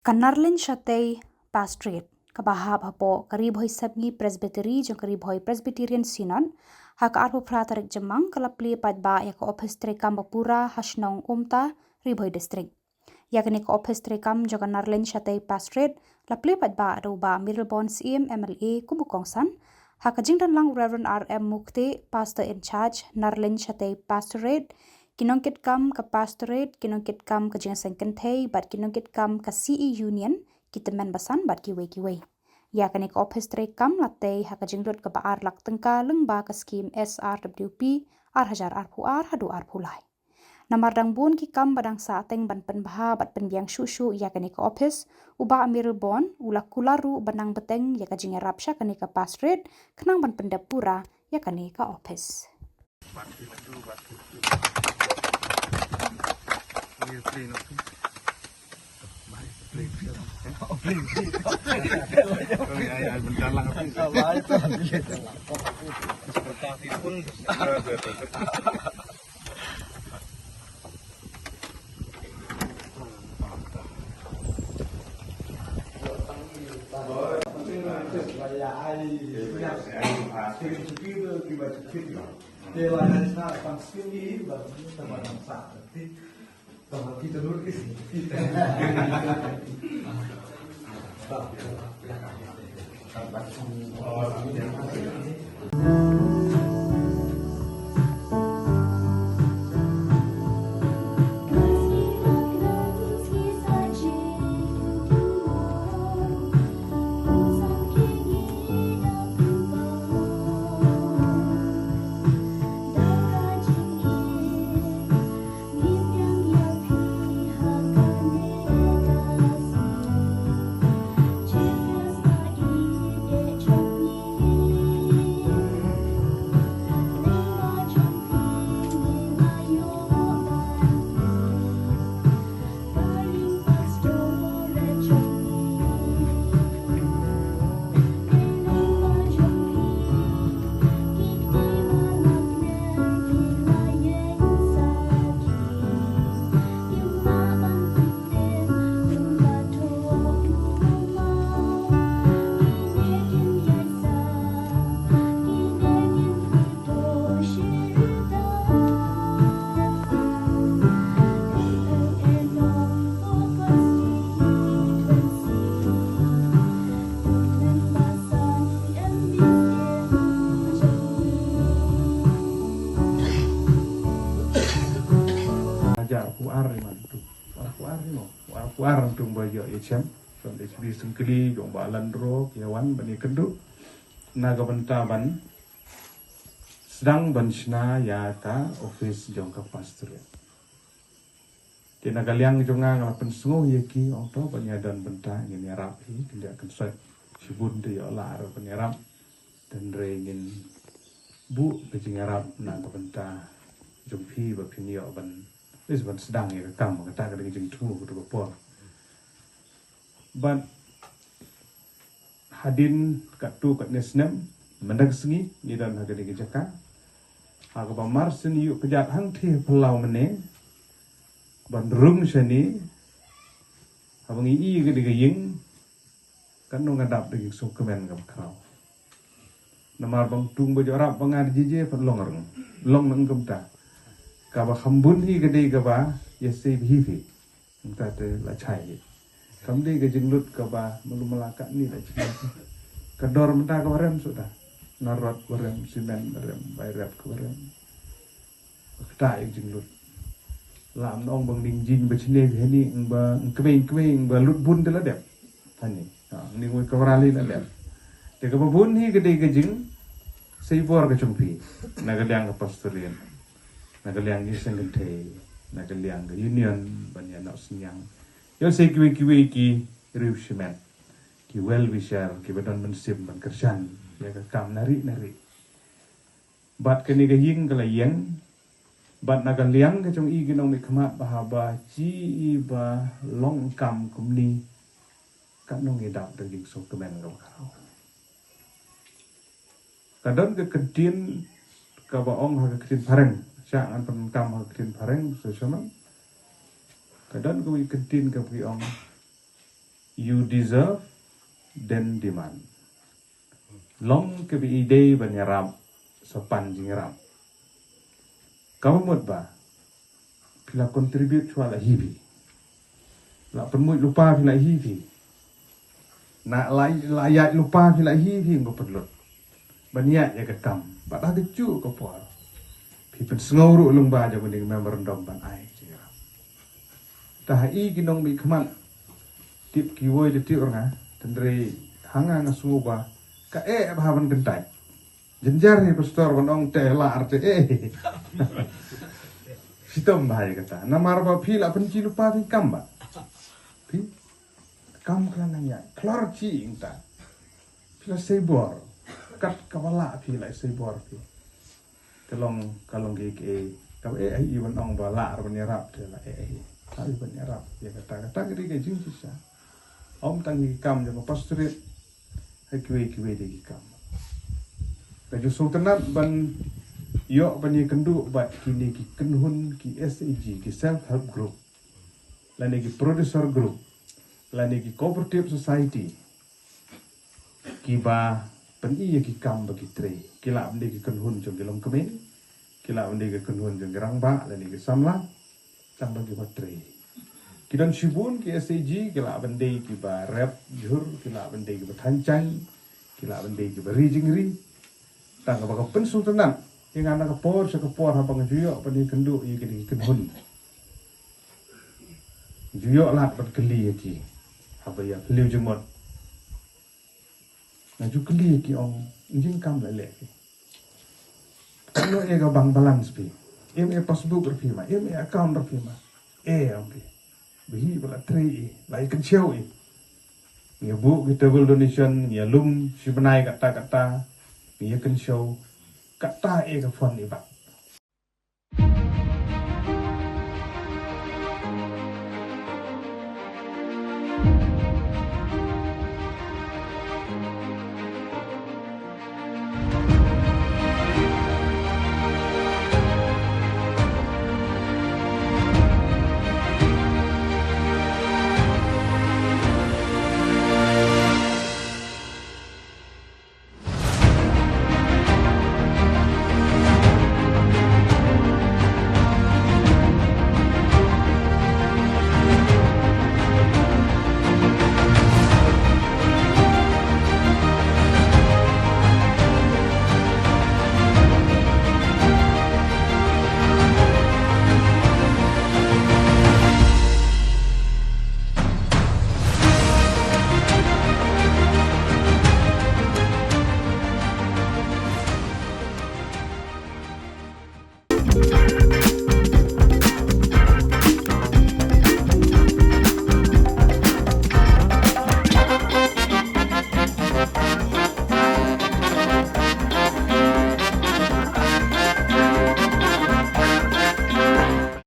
Kanarlin Shatei Pastorate kabahab hapo karib hoi sabgi presbytery jong karib hoi Presbyterian Synod haka arpo pratarik jemang kalapli padba ya ka office trekam bapura hasnong umta rib hoi district yakni ka office trekam jong Kanarlin Shatei Pastorate lapli padba adoba Mirrabon CM MLA kubukongsan haka jingdan lang Reverend RM Mukti pastor in charge Narlin Shatei Pastorate kinongkit kam ka pastorate kinongkit kam ka jingsan kentei bat kinongkit kam ka CE Union kitemen basan bat kiwe ya kani ka office tre kam latei haka jingrut ka baar lak tengka lengba ka skim SRWP hajar ar hadu ar pulai namardang bun ki kam badang sa teng ban penbaha bat penbiang shushu ya kani ka office uba amir bon ula kularu banang beteng ya ka jingerap sya kani ka pastorate kenang ban pendapura ya kani ka office Puar tung bayo icem son HB sengkeli jong balan ro kiawan bani kendu naga bentaban sedang bansna ya ta office jong ka pastorate kina galiang jonga ngalapen sungo yeki onto banyadan benta ngin rapi tidak kensat sibun de olar penyerap dan rengin bu kejingarap naga benta jong pi ba pinio ban is ban sedang ya kam kata ka jing tu ku bopor ban hadin katu kat nesnem mendag sengi ni dan haga di jaka haga ba marsen yu kejat hang thi pelau mene ban rum seni habangi i ga di ying kan no ngadap di so kemen gam krau namar bang tung bo jorap bangar jeje perlong long nang gemta ka ba khambun hi ga di ga ba yesi hivi entah te la chai kamdi ke jenglut ke ba melu melaka ni la cina kedor menta ke barem sudah narot barem simen barem bayrap ke barem kta jenglut lam nong bang ding jin ba cine be ni ba kebeng ba lut bun de la dep tani ni ngoi ke barali la dep de ke bun hi ke de ke jing sei bor ke chumpi nagaliang ke pastorian nagaliang ni sengente nagaliang ke union banyak nak senyang yo sei kiwi ki riushimen ki well wisher ki badon mensim ban kerjan ya ka kam nari bat kini ga ying kala yang bat naga liang ka chong i ginong mi khama bahaba chi ba long kam kumni ka nong edap de ging so kemen ga karo kadon ke kedin ka ba ong ha kedin pareng cha an pan kam ha kedin pareng so chaman kadang kau iketin ke piong you deserve dan demand. Long ke bi ide banyarab sopan jingrab. Kamu mut ba? Pila contribute chua la hivi. La penmut lupa pila hivi. Nak layak lupa pila hivi ngo perlu. Banyak ya ketam. Badah kecu ko por. Pipen senguru ulung ba ja mending member ndom ban ai jingrab. Tah i ginong bi khaman. Tip kiwoi de ti oranga tendre hanga ngasu ba ka bahaban gentai. Jenjar ni pastor bonong teh lar te Sitom bahaya kata. Namar ba pila penci lupa fi kamba. Fi kam klananya. Klor ci inta. Pila sebor. Kat kawala pila sebor fi. Kalong ke kau ai bonong ba lar benyarap te la Tapi benyarap ya kata gede ke jing sisa. Om tangi kam jo pastorit. Hai kiwe de kam. Baju sultanat ban yo bani kendu bat kini ki kenhun ki SAG ki self help group lani ki producer group lani ki cooperative society ki ba peni ki kam bagi tre kila bende ki kenhun jong gelong kemen kila bende ki kenhun jong gerang ba lani ki samla tang bagi batre ki dan shibun ki SAG kila bende ki ba rap jur kila bende ki batancang kila bende ki beri jingri tang ba pen sultanat yang anak kepor apa ngejuyok pada kenduk ia kini kenhun juyok lah berkeli lagi apa ya beliau jemot ngaju keli lagi ong injing kam lelek kalau ia bang balance pi ia passbook berfirma ia account berfirma oke behi bala trei lai kenciau ia bu kita donation ia lum si benai kata-kata ia kenciau kata ega fon ni ba